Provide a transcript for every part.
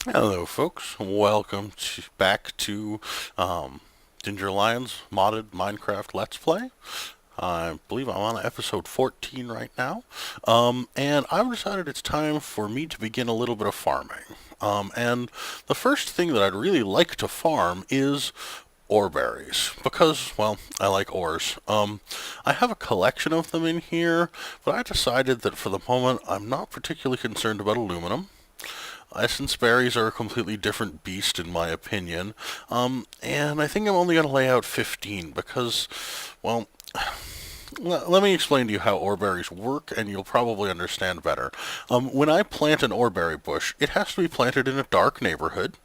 Hello, folks. Back to GingerLion's modded Minecraft Let's Play. I believe I'm on episode 14 right now, and I've decided it's time for me to begin a little bit of farming. And the first thing that I'd really like to farm is ore berries because, well, I like ores. I have a collection of them in here, but I decided that for the moment I'm not particularly concerned about aluminum. Essence berries are a completely different beast in my opinion, and I think I'm only going to lay out 15 because, well, let me explain to you how oreberries work, and you'll probably understand better. When I plant an oreberry bush, it has to be planted in a dark neighborhood.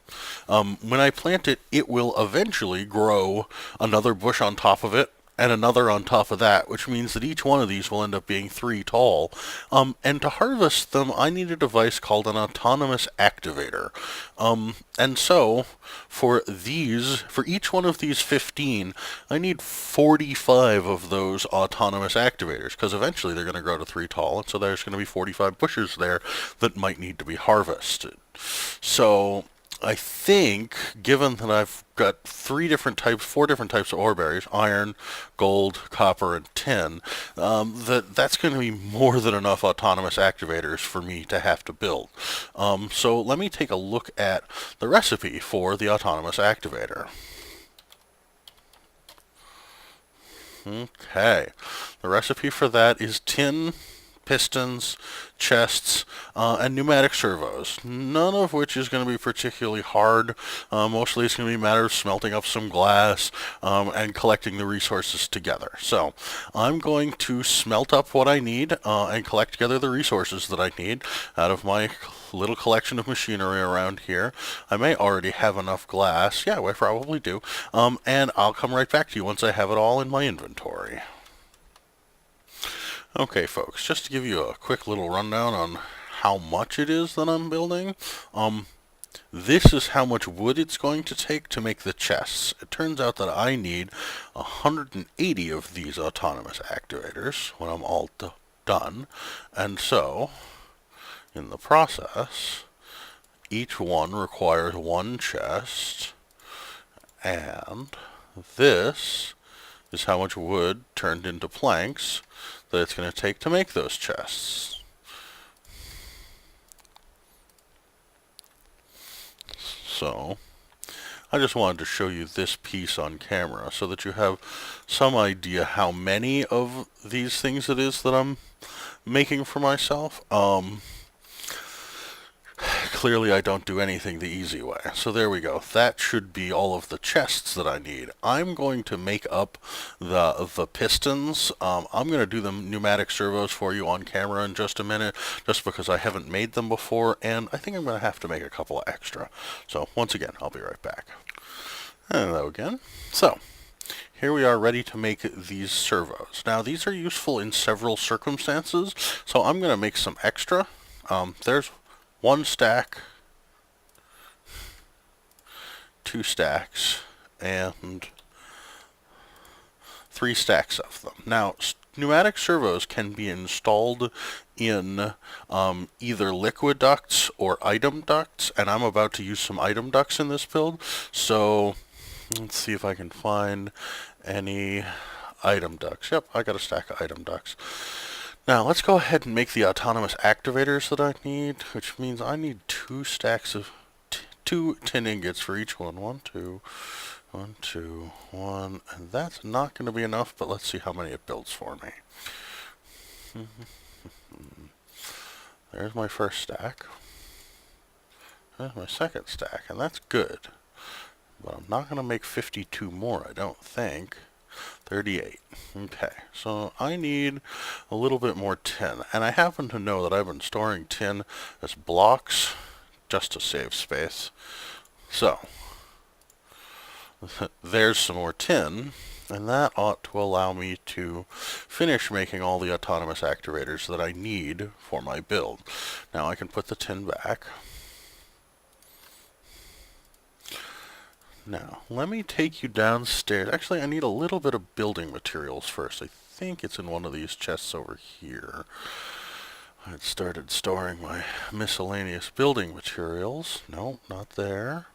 When I plant it, it will eventually grow another bush on top of it, and another on top of that, which means that each one of these will end up being 3 tall. And to harvest them, I need a device called an autonomous activator. And so, for each one of these 15, I need 45 of those autonomous activators, because eventually they're going to grow to 3 tall, and so there's going to be 45 bushes there that might need to be harvested. So, I think, given that I've got 4 different types of ore berries, iron, gold, copper, and tin, that's going to be more than enough autonomous activators for me to have to build. So let me take a look at the recipe for the autonomous activator. Okay, the recipe for that is tin, pistons, chests, and pneumatic servos, none of which is going to be particularly hard. Mostly it's going to be a matter of smelting up some glass and collecting the resources together. So I'm going to smelt up what I need and collect together the resources that I need out of my little collection of machinery around here. I may already have enough glass. Yeah, I probably do. And I'll come right back to you once I have it all in my inventory. Okay, folks, just to give you a quick little rundown on how much it is that I'm building. This is how much wood it's going to take to make the chests. It turns out that I need 180 of these autonomous activators when I'm all done. And so, in the process, each one requires 1 chest, and this is how much wood turned into planks that it's going to take to make those chests. So, I just wanted to show you this piece on camera so that you have some idea how many of these things it is that I'm making for myself. Clearly I don't do anything the easy way. So there we go. That should be all of the chests that I need. I'm going to make up the pistons. I'm going to do the pneumatic servos for you on camera in just a minute, just because I haven't made them before, and I think I'm going to have to make a couple extra. So once again, I'll be right back. Hello again. So, here we are ready to make these servos. Now, these are useful in several circumstances, so I'm going to make some extra. There's 1 stack, 2 stacks, and 3 stacks of them. Now, pneumatic servos can be installed in either liquid ducts or item ducts, and I'm about to use some item ducts in this build, so let's see if I can find any item ducts. Yep, I got a stack of item ducts. Now, let's go ahead and make the autonomous activators that I need, which means I need 2 stacks of 2 tin ingots for each one. 1, 2, 1, 2, 1, and that's not going to be enough, but let's see how many it builds for me. There's my first stack. There's my second stack, and that's good. But I'm not going to make 52 more, I don't think. 38. Okay, so I need a little bit more tin. And I happen to know that I've been storing tin as blocks just to save space. So, there's some more tin, and that ought to allow me to finish making all the autonomous activators that I need for my build. Now I can put the tin back. Now, let me take you downstairs. Actually, I need a little bit of building materials first. I think it's in one of these chests over here. I had started storing my miscellaneous building materials. No, not there.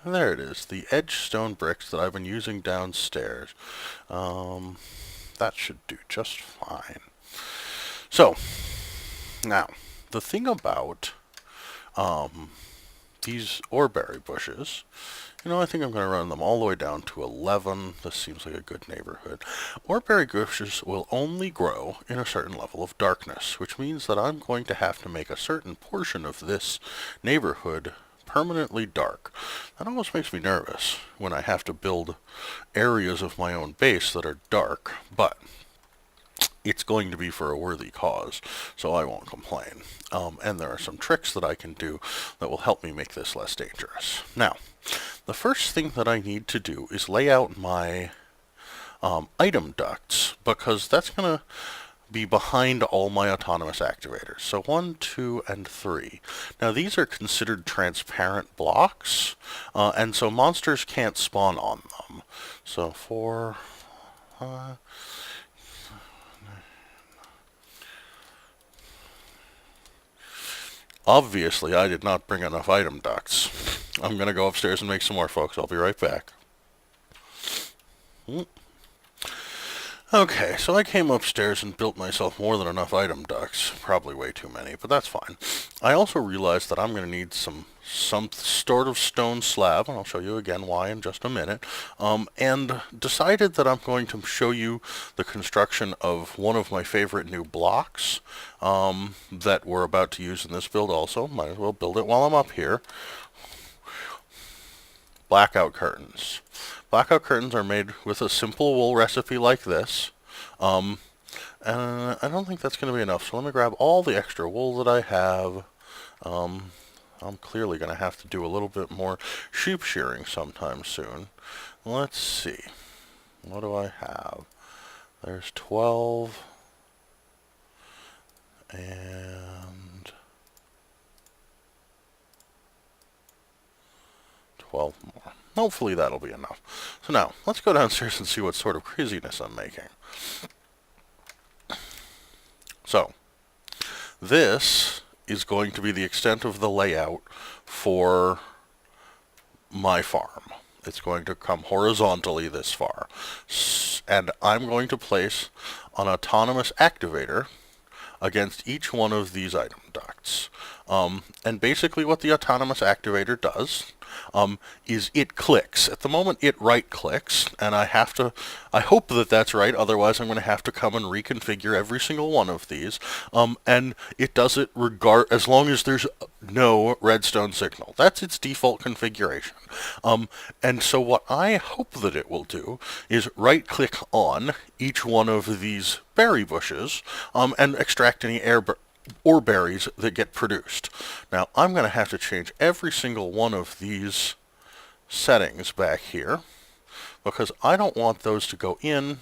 There it is, the edge stone bricks that I've been using downstairs. That should do just fine. So, now, the thing about these oreberry bushes, I think I'm going to run them all the way down to 11. This seems like a good neighborhood. Oreberry bushes will only grow in a certain level of darkness, which means that I'm going to have to make a certain portion of this neighborhood permanently dark. That almost makes me nervous when I have to build areas of my own base that are dark, but it's going to be for a worthy cause, so I won't complain. And there are some tricks that I can do that will help me make this less dangerous. Now, the first thing that I need to do is lay out my item ducts, because that's going to be behind all my autonomous activators. So 1, 2, and 3. Now these are considered transparent blocks, and so monsters can't spawn on them. So 4, 5, obviously, I did not bring enough item ducts. I'm going to go upstairs and make some more, folks. I'll be right back. Okay, so I came upstairs and built myself more than enough item ducts. Probably way too many, but that's fine. I also realized that I'm going to need some sort of stone slab, and I'll show you again why in just a minute, and decided that I'm going to show you the construction of one of my favorite new blocks that we're about to use in this build also. Might as well build it while I'm up here. Blackout curtains. Blackout curtains are made with a simple wool recipe like this. And I don't think that's going to be enough, so let me grab all the extra wool that I have. I'm clearly going to have to do a little bit more sheep shearing sometime soon. Let's see. What do I have? There's 12. And 12 more. Hopefully that'll be enough. So now, let's go downstairs and see what sort of craziness I'm making. So, this is going to be the extent of the layout for my farm. It's going to come horizontally this far. And I'm going to place an autonomous activator against each one of these item ducts. And basically what the autonomous activator does is it clicks. At the moment it right clicks, and I hope that that's right, otherwise I'm going to have to come and reconfigure every single one of these. And it does it as long as there's no redstone signal. That's its default configuration. And so what I hope that it will do is right click on each one of these berry bushes and extract any or berries that get produced. Now I'm going to have to change every single one of these settings back here, because I don't want those to go in,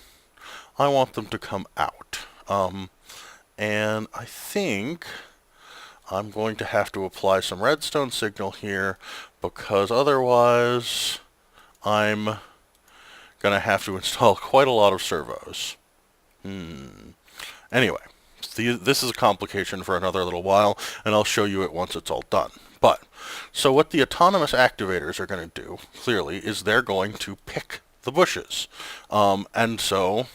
I want them to come out. And I think I'm going to have to apply some redstone signal here, because otherwise I'm going to have to install quite a lot of servos. Anyway, this is a complication for another little while, and I'll show you it once it's all done. But, so what the autonomous activators are going to do, clearly, is they're going to pick the bushes. And so,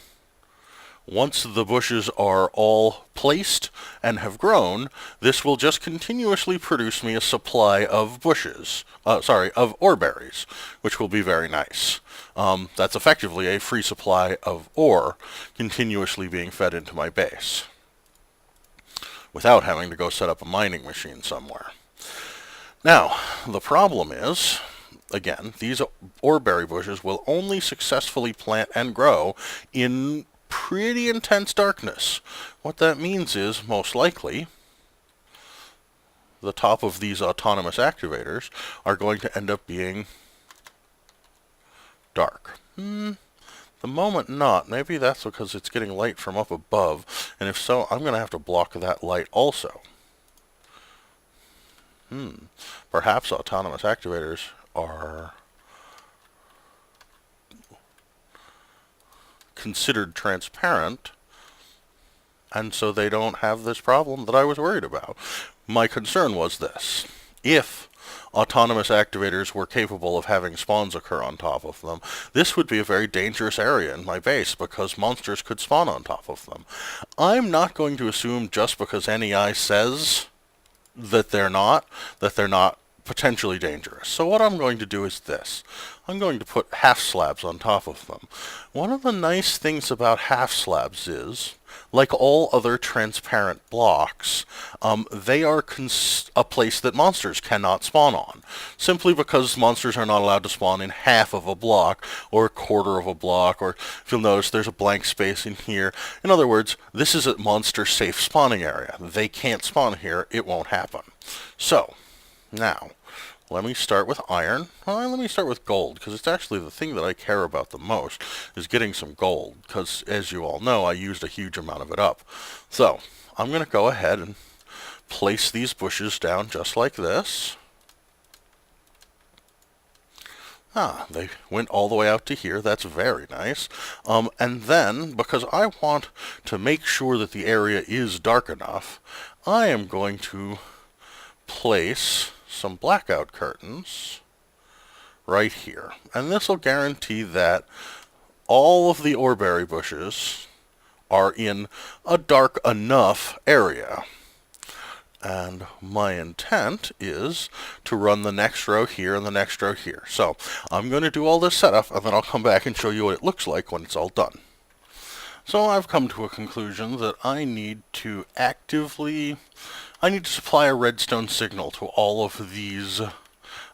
once the bushes are all placed and have grown, this will just continuously produce me a supply of of ore berries, which will be very nice. That's effectively a free supply of ore continuously being fed into my base, without having to go set up a mining machine somewhere. Now, the problem is, again, these oreberry bushes will only successfully plant and grow in pretty intense darkness. What that means is, most likely, the top of these autonomous activators are going to end up being dark. The moment not. Maybe that's because it's getting light from up above, and if so, I'm going to have to block that light also. Perhaps autonomous activators are considered transparent and so they don't have this problem that I was worried about. My concern was this: if autonomous activators were capable of having spawns occur on top of them, this would be a very dangerous area in my base because monsters could spawn on top of them. I'm not going to assume just because NEI says that they're not potentially dangerous. So what I'm going to do is this. I'm going to put half slabs on top of them. One of the nice things about half slabs is, like all other transparent blocks, they are a place that monsters cannot spawn on, simply because monsters are not allowed to spawn in half of a block or a quarter of a block, or if you'll notice there's a blank space in here. In other words, this is a monster safe spawning area. They can't spawn here. It won't happen. So now, let me start with iron. Well, let me start with gold, because it's actually the thing that I care about the most, is getting some gold, because as you all know, I used a huge amount of it up. So, I'm going to go ahead and place these bushes down just like this. They went all the way out to here. That's very nice. And then, because I want to make sure that the area is dark enough, I am going to place some blackout curtains right here, and this will guarantee that all of the oreberry bushes are in a dark enough area. And my intent is to run the next row here and the next row here. So I'm going to do all this setup, and then I'll come back and show you what it looks like when it's all done. So I've come to a conclusion that I need to supply a redstone signal to all of these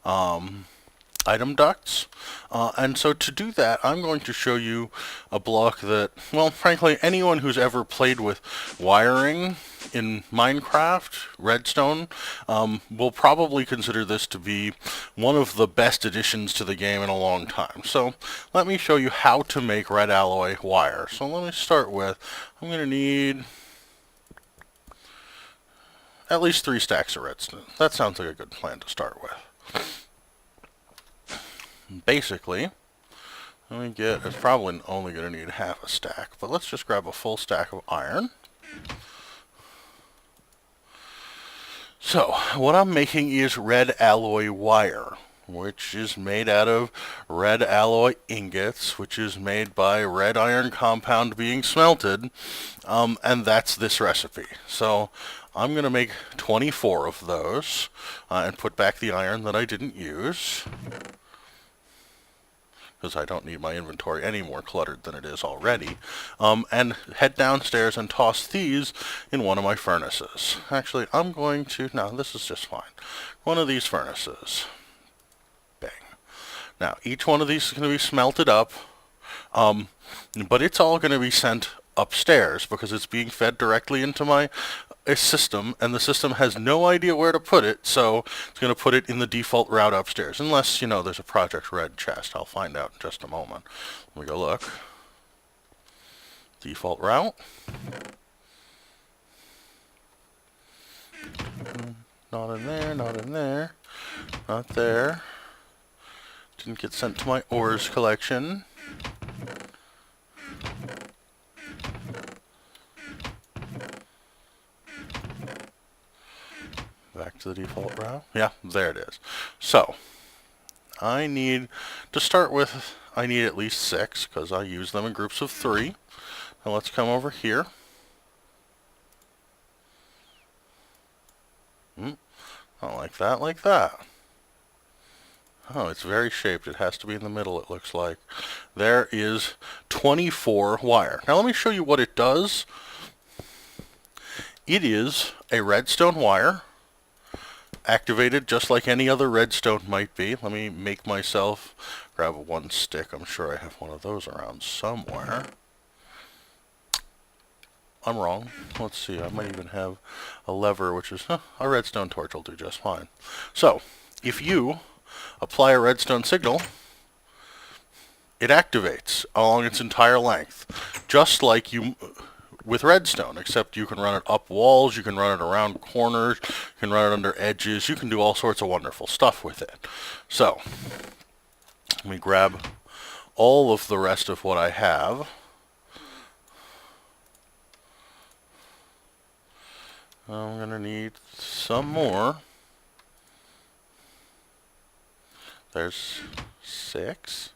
item ducts. And so to do that, I'm going to show you a block that, well, frankly, anyone who's ever played with wiring in Minecraft, redstone, will probably consider this to be one of the best additions to the game in a long time. So let me show you how to make red alloy wire. So let me start with, I'm going to need at least 3 stacks of redstone. That sounds like a good plan to start with. Basically, it's probably only going to need half a stack, but let's just grab a full stack of iron. So, what I'm making is red alloy wire, which is made out of red alloy ingots, which is made by red iron compound being smelted, and that's this recipe. So, I'm going to make 24 of those, and put back the iron that I didn't use, because I don't need my inventory any more cluttered than it is already, and head downstairs and toss these in one of my furnaces. Actually, no, this is just fine. One of these furnaces. Bang. Now, each one of these is going to be smelted up, but it's all going to be sent upstairs because it's being fed directly into my system, and the system has no idea where to put it, so it's going to put it in the default route upstairs, unless, there's a Project Red chest. I'll find out in just a moment. Let me go look. Default route. Not in there, not in there, not there. Didn't get sent to my ores collection. Back to the default route. Yeah, there it is. So, I need at least 6, because I use them in groups of 3. Now let's come over here. Not like that. Oh, it's very shaped. It has to be in the middle, it looks like. There is 24 wire. Now let me show you what it does. It is a redstone wire, activated just like any other redstone might be. Let me make myself grab one stick. I'm sure I have one of those around somewhere. I'm wrong. Let's see, I might even have a lever, which is a redstone torch will do just fine. So, if you apply a redstone signal, it activates along its entire length, just like you with redstone, except you can run it up walls, you can run it around corners, you can run it under edges, you can do all sorts of wonderful stuff with it. So, let me grab all of the rest of what I have. I'm going to need some more. There's 6.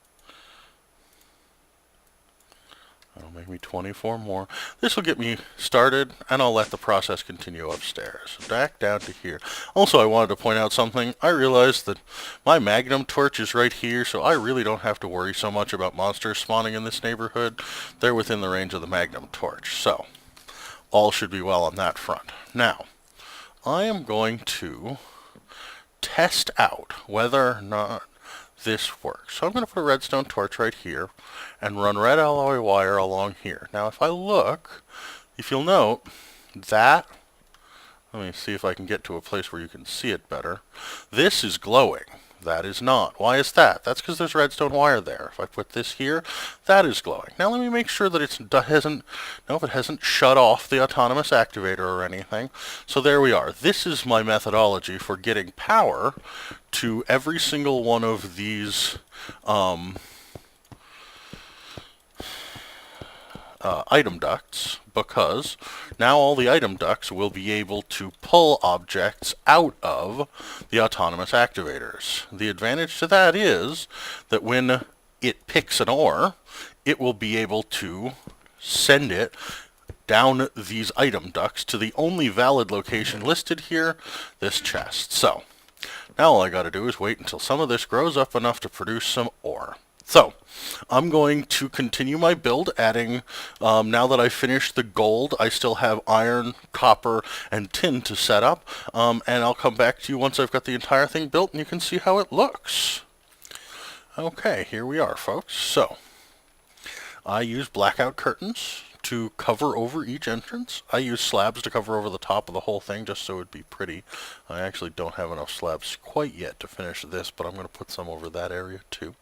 That'll make me 24 more. This will get me started, and I'll let the process continue upstairs. Back down to here. Also, I wanted to point out something. I realized that my magnum torch is right here, so I really don't have to worry so much about monsters spawning in this neighborhood. They're within the range of the magnum torch, so all should be well on that front. Now, I am going to test out whether or not this works. So I'm going to put a redstone torch right here and run red alloy wire along here. Now if I look, if you'll note that, let me see if I can get to a place where you can see it better. This is glowing. That is not. Why is that? That's because there's redstone wire there. If I put this here, that is glowing. Now let me make sure that it hasn't shut off the autonomous activator or anything. So there we are. This is my methodology for getting power to every single one of these item ducts, because now all the item ducts will be able to pull objects out of the autonomous activators. The advantage to that is that when it picks an ore, it will be able to send it down these item ducts to the only valid location listed here, this chest. So now all I got to do is wait until some of this grows up enough to produce some ore. So, I'm going to continue my build, adding, now that I've finished the gold, I still have iron, copper, and tin to set up, and I'll come back to you once I've got the entire thing built and you can see how it looks. Okay, here we are, folks. So, I use blackout curtains to cover over each entrance. I use slabs to cover over the top of the whole thing just so it'd be pretty. I actually don't have enough slabs quite yet to finish this, but I'm going to put some over that area too.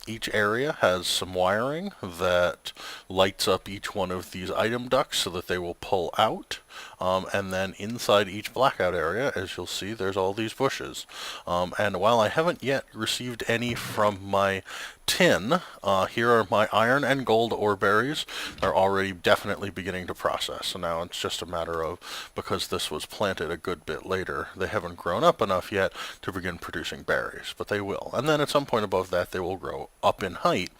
Each area has some wiring that lights up each one of these item ducts so that they will pull out. And then inside each blackout area, as you'll see, there's all these bushes. And while I haven't yet received any from my tin, here are my iron and gold ore berries. They're already definitely beginning to process. So now it's just a matter of, because this was planted a good bit later, they haven't grown up enough yet to begin producing berries, but they will. And then at some point above that, they will grow up in height.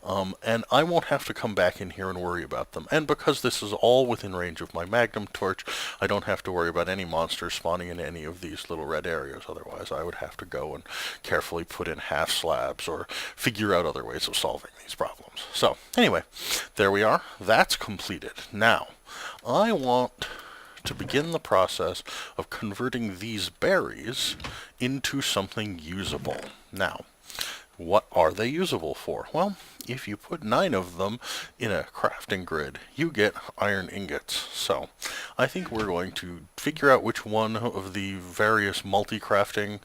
And I won't have to come back in here and worry about them. And because this is all within range of my magnum torch, I don't have to worry about any monsters spawning in any of these little red areas. Otherwise, I would have to go and carefully put in half slabs or figure out other ways of solving these problems. So, anyway, there we are. That's completed. Now, I want to begin the process of converting these berries into something usable. Now, what are they usable for? Well, if you put 9 of them in a crafting grid, you get iron ingots. So, I think we're going to figure out which one of the various multi-crafting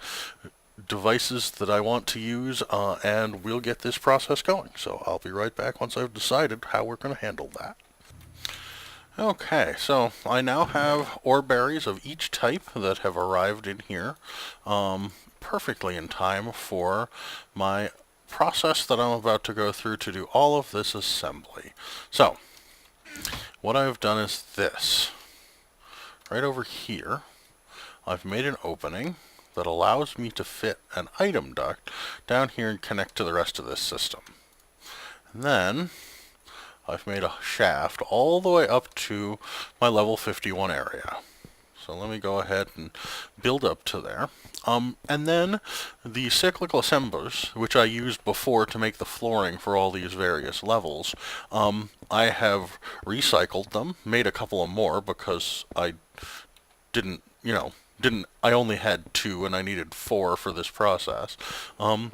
devices that I want to use, and we'll get this process going. So, I'll be right back once I've decided how we're going to handle that. Okay, so I now have ore berries of each type that have arrived in here perfectly in time for my process that I'm about to go through to do all of this assembly. So, what I've done is this. Right over here, I've made an opening that allows me to fit an item duct down here and connect to the rest of this system. And then I've made a shaft all the way up to my level 51 area. So let me go ahead and build up to there. And then the cyclical assemblers, which I used before to make the flooring for all these various levels, I have recycled them, made a couple of more because I I only had 2 and I needed 4 for this process. And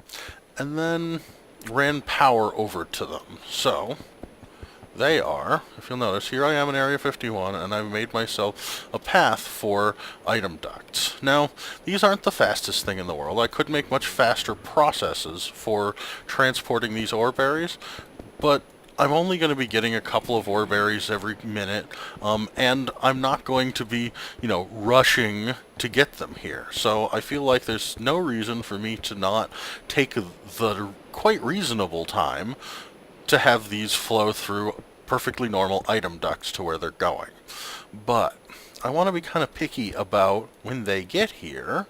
then ran power over to them. So they are, if you'll notice, here I am in Area 51, and I've made myself a path for item ducts. Now, these aren't the fastest thing in the world. I could make much faster processes for transporting these ore berries, but I'm only going to be getting a couple of ore berries every minute, and I'm not going to be, rushing to get them here. So I feel like there's no reason for me to not take the quite reasonable time to have these flow through perfectly normal item ducts to where they're going. But I want to be kind of picky about when they get here,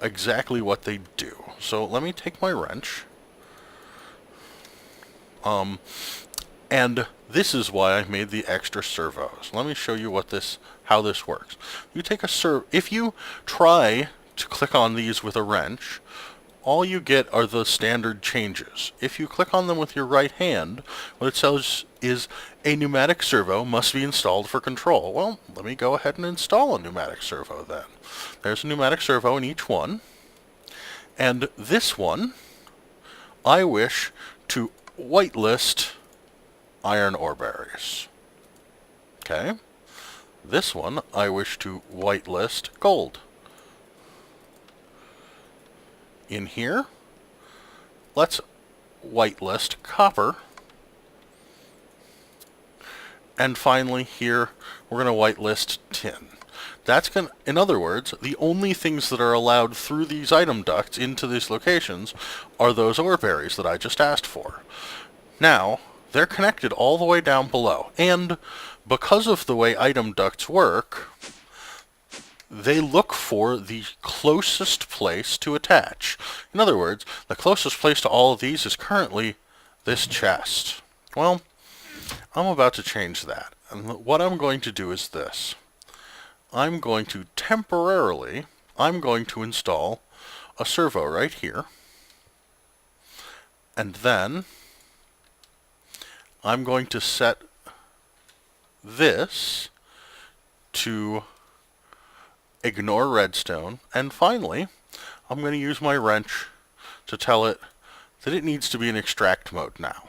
exactly what they do. So let me take my wrench. And this is why I made the extra servos. Let me show you how this works. You take if you try to click on these with a wrench, all you get are the standard changes. If you click on them with your right hand, what it says is a pneumatic servo must be installed for control. Well, let me go ahead and install a pneumatic servo then. There's a pneumatic servo in each one. And this one, I wish to whitelist iron ore berries. Okay. This one, I wish to whitelist gold. In here, let's whitelist copper. And finally here, we're going to whitelist tin. In other words, the only things that are allowed through these item ducts into these locations are those ore berries that I just asked for. Now, they're connected all the way down below, and because of the way item ducts work, they look for the closest place to attach. In other words, the closest place to all of these is currently this chest. Well, I'm about to change that, and what I'm going to do is this. I'm going to install a servo right here, and then I'm going to set this to ignore redstone, and finally I'm going to use my wrench to tell it that it needs to be in extract mode now.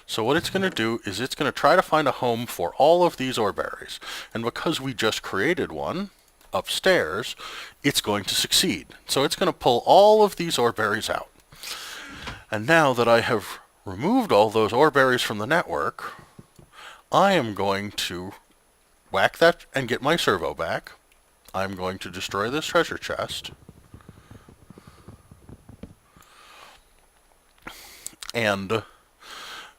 So what it's going to do is it's going to try to find a home for all of these ore berries, and because we just created one upstairs, it's going to succeed. So it's going to pull all of these ore berries out. And now that I have removed all those ore berries from the network, I am going to whack that and get my servo back. I'm going to destroy this treasure chest. And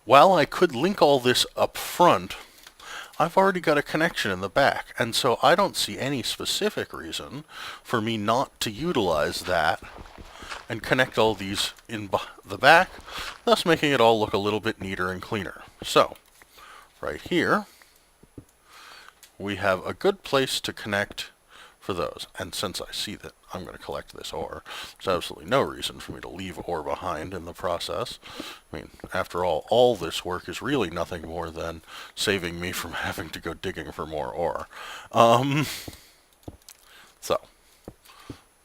while I could link all this up front, I've already got a connection in the back, and so I don't see any specific reason for me not to utilize that and connect all these in the back, thus making it all look a little bit neater and cleaner. So, right here, we have a good place to connect for those. And since I see that I'm going to collect this ore, there's absolutely no reason for me to leave ore behind in the process. I mean, after all this work is really nothing more than saving me from having to go digging for more ore. So,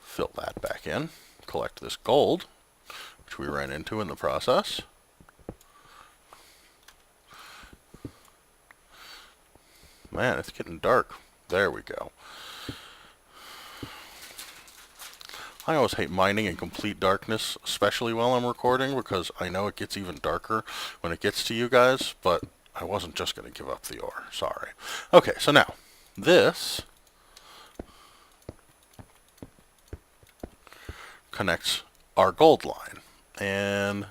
fill that back in. Collect this gold, which we ran into in the process. Man, it's getting dark. There we go. I always hate mining in complete darkness, especially while I'm recording, because I know it gets even darker when it gets to you guys, but I wasn't just going to give up the ore. Sorry. Okay, so now, this connects our gold line. And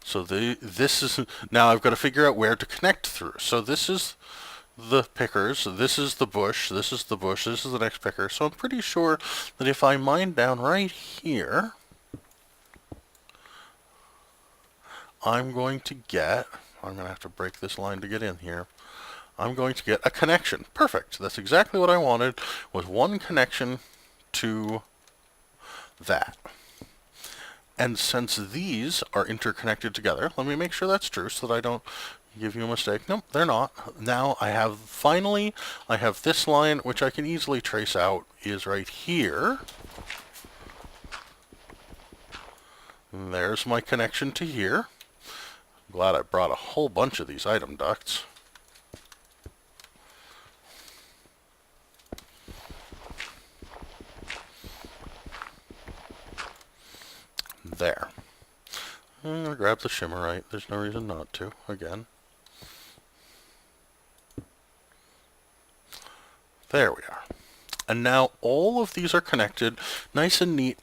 so this is, now I've got to figure out where to connect through. So this is the pickers, this is the bush, this is the bush, this is the next picker. So I'm pretty sure that if I mine down right here, I'm going to have to break this line to get in here. I'm going to get a connection. Perfect. That's exactly what I wanted, was one connection to that. And since these are interconnected together, let me make sure that's true so that I don't give you a mistake. Nope, they're not. Now I have this line, which I can easily trace out, is right here. And there's my connection to here. I'm glad I brought a whole bunch of these item ducts. There. I'm going to grab the shimmerite. There's no reason not to, again. There we are. And now all of these are connected nice and neat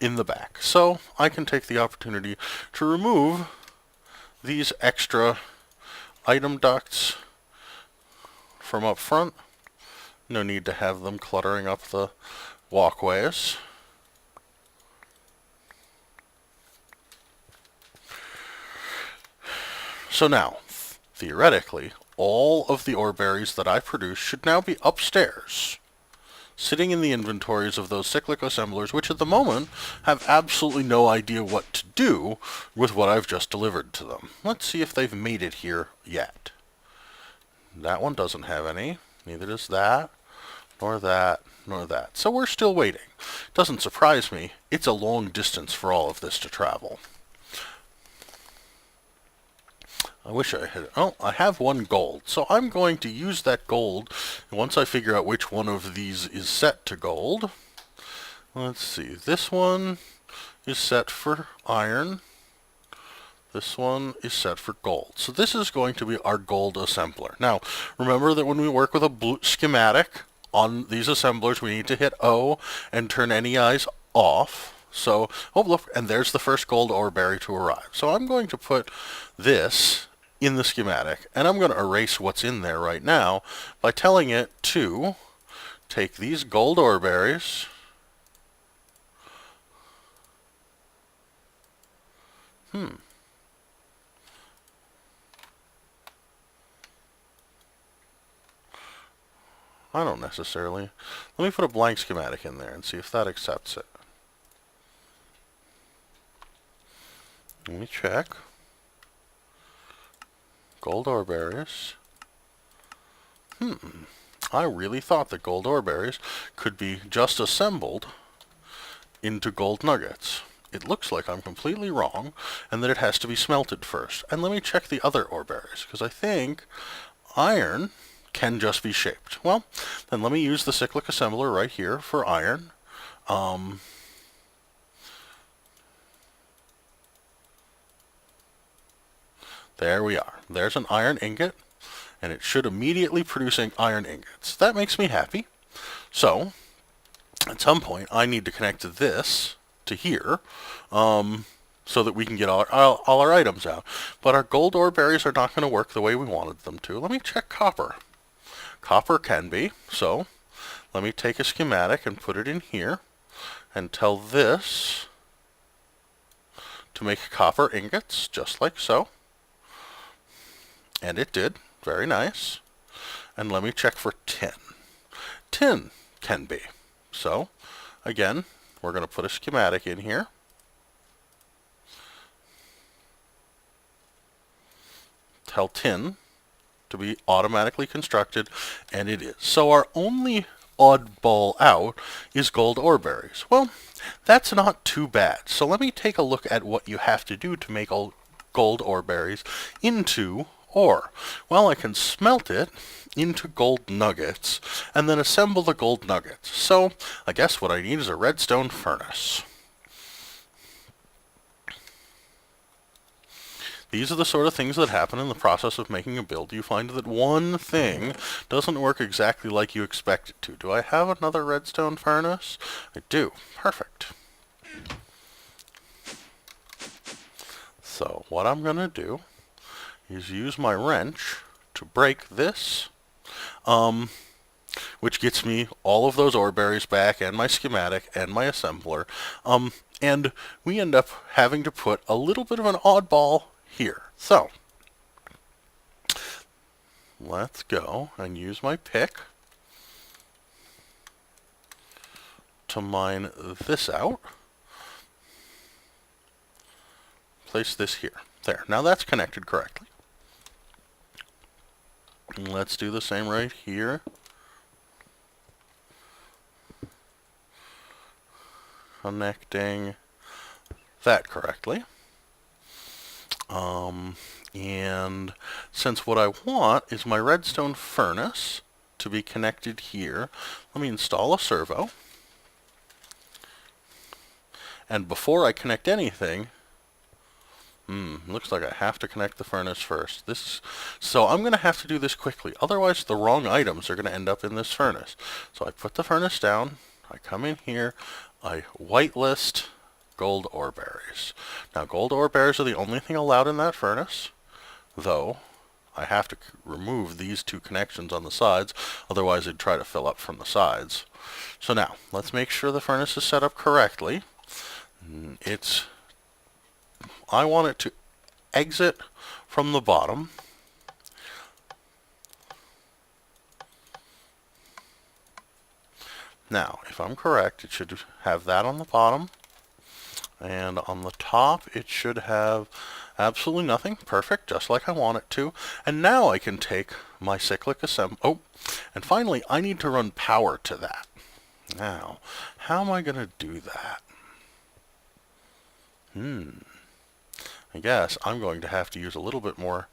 in the back. So I can take the opportunity to remove these extra item ducts from up front No need to have them cluttering up the walkways. So now, theoretically, all of the ore berries that I produce should now be upstairs, sitting in the inventories of those cyclic assemblers, which at the moment have absolutely no idea what to do with what I've just delivered to them. Let's see if they've made it here yet. That one doesn't have any. Neither does that, nor that, nor that. So we're still waiting. Doesn't surprise me. It's a long distance for all of this to travel. I wish I had... Oh, I have one gold. So I'm going to use that gold. And once I figure out which one of these is set to gold. Let's see. This one is set for iron. This one is set for gold. So this is going to be our gold assembler. Now, remember that when we work with a blue schematic on these assemblers, we need to hit O and turn any eyes off. So, oh look, and there's the first gold ore berry to arrive. So I'm going to put this in the schematic, and I'm going to erase what's in there right now by telling it to take these gold ore berries I don't necessarily. Let me put a blank schematic in there and see if that accepts it. Let me check. Gold ore berries. I really thought that gold ore berries could be just assembled into gold nuggets. It looks like I'm completely wrong, and that it has to be smelted first. And let me check the other ore berries, because I think iron can just be shaped. Well, then let me use the cyclic assembler right here for iron. There we are. There's an iron ingot, and it should immediately produce iron ingots. That makes me happy. So, at some point, I need to connect this to here, so that we can get all our items out. But our gold ore berries are not going to work the way we wanted them to. Let me check copper. Copper can be, so let me take a schematic and put it in here, and tell this to make copper ingots, just like so. And it did. Very nice. And let me check for tin. Tin can be. So, again, we're going to put a schematic in here. Tell tin to be automatically constructed, and it is. So our only oddball out is gold ore berries. Well, that's not too bad. So let me take a look at what you have to do to make gold ore berries into ore. Well, I can smelt it into gold nuggets and then assemble the gold nuggets. So I guess what I need is a redstone furnace. These are the sort of things that happen in the process of making a build. You find that one thing doesn't work exactly like you expect it to. Do I have another redstone furnace? I do. Perfect. So what I'm going to do is use my wrench to break this, which gets me all of those ore berries back, and my schematic, and my assembler, and we end up having to put a little bit of an oddball here. So, let's go and use my pick to mine this out. Place this here. There. Now that's connected correctly. Let's do the same right here. Connecting that correctly. And since what I want is my redstone furnace to be connected here, let me install a servo. And before I connect anything, looks like I have to connect the furnace first. So I'm going to have to do this quickly. Otherwise, the wrong items are going to end up in this furnace. So I put the furnace down. I come in here. I whitelist gold ore berries. Now, gold ore berries are the only thing allowed in that furnace, though I have to remove these two connections on the sides, otherwise it'd try to fill up from the sides. So now, let's make sure the furnace is set up correctly. I want it to exit from the bottom. Now, if I'm correct, it should have that on the bottom, and on the top it should have absolutely nothing. Perfect, just like I want it to. And now I can take my cyclic assembly. Oh, and finally, I need to run power to that. Now, how am I going to do that? I guess I'm going to have to use a little bit more.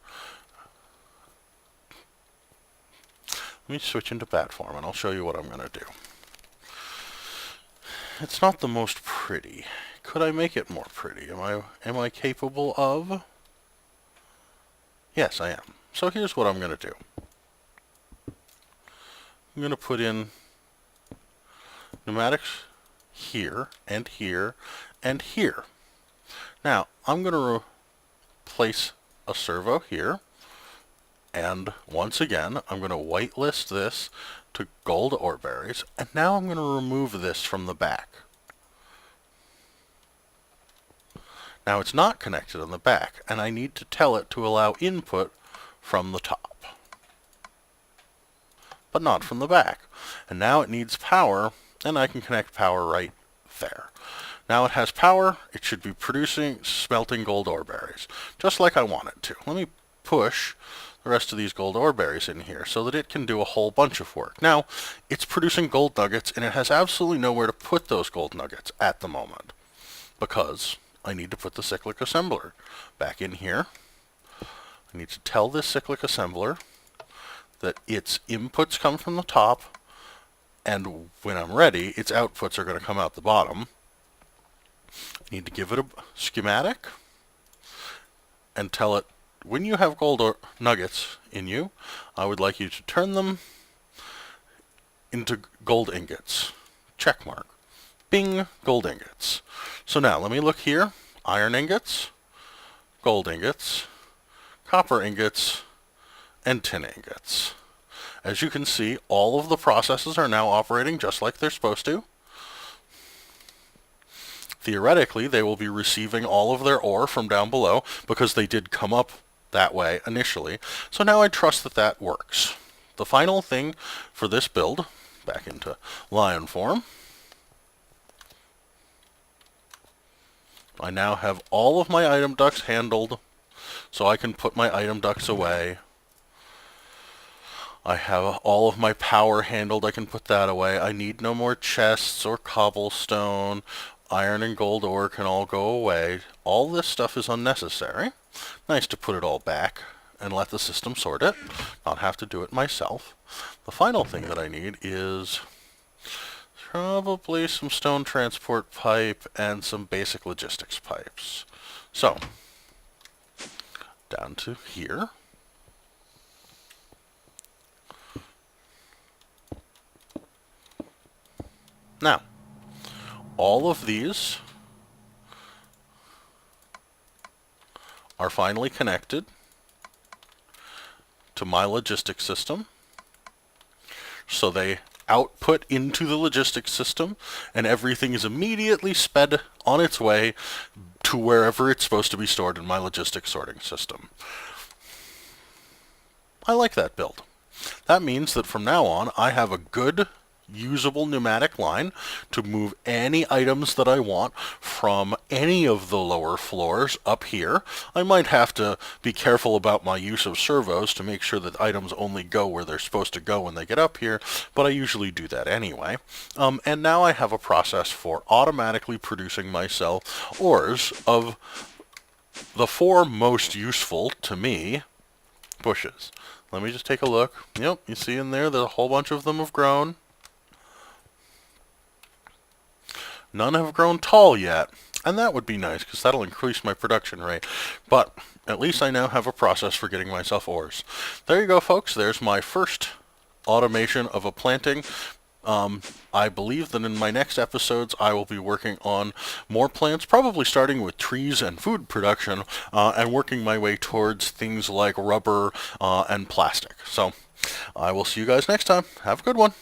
Let me switch into bat form, and I'll show you what I'm going to do. It's not the most pretty. Could I make it more pretty? Am I capable of? Yes, I am. So here's what I'm going to do. I'm going to put in pneumatics here, and here, and here. Now, I'm going to place a servo here, and once again, I'm going to whitelist this to gold ore berries, and now I'm going to remove this from the back. Now it's not connected on the back, and I need to tell it to allow input from the top, but not from the back. And now it needs power, and I can connect power right there. Now it has power, it should be producing, smelting gold ore berries, just like I want it to. Let me push the rest of these gold ore berries in here so that it can do a whole bunch of work. Now, it's producing gold nuggets, and it has absolutely nowhere to put those gold nuggets at the moment, because I need to put the cyclic assembler back in here. I need to tell this cyclic assembler that its inputs come from the top, and when I'm ready, its outputs are going to come out the bottom. I need to give it a schematic and tell it, when you have gold nuggets in you, I would like you to turn them into gold ingots. Check mark. Bing, gold ingots. So now, let me look here. Iron ingots, gold ingots, copper ingots, and tin ingots. As you can see, all of the processes are now operating just like they're supposed to. Theoretically, they will be receiving all of their ore from down below because they did come up that way initially. So now I trust that that works. The final thing for this build, back into lion form, I now have all of my item ducts handled, so I can put my item ducts away. I have all of my power handled, I can put that away. I need no more chests or cobblestone. Iron and gold ore can all go away. All this stuff is unnecessary. Nice to put it all back and let the system sort it, not have to do it myself. The final thing that I need is probably some stone transport pipe and some basic logistics pipes. So, down to here. Now, all of these are finally connected to my logistics system. So they output into the logistics system, and everything is immediately sped on its way to wherever it's supposed to be stored in my logistics sorting system. I like that build. That means that from now on, I have a good, usable pneumatic line to move any items that I want from any of the lower floors up here. I might have to be careful about my use of servos to make sure that items only go where they're supposed to go when they get up here, but I usually do that anyway. And now I have a process for automatically producing myself ores of the four most useful to me bushes. Let me just take a look. Yep, you see in there that a whole bunch of them have grown. None have grown tall yet, and that would be nice because that'll increase my production rate. But at least I now have a process for getting myself ores. There you go, folks. There's my first automation of a planting I believe that in my next episodes I will be working on more plants, probably starting with trees and food production, and working my way towards things like rubber and plastic. So I will see you guys next time. Have a good one.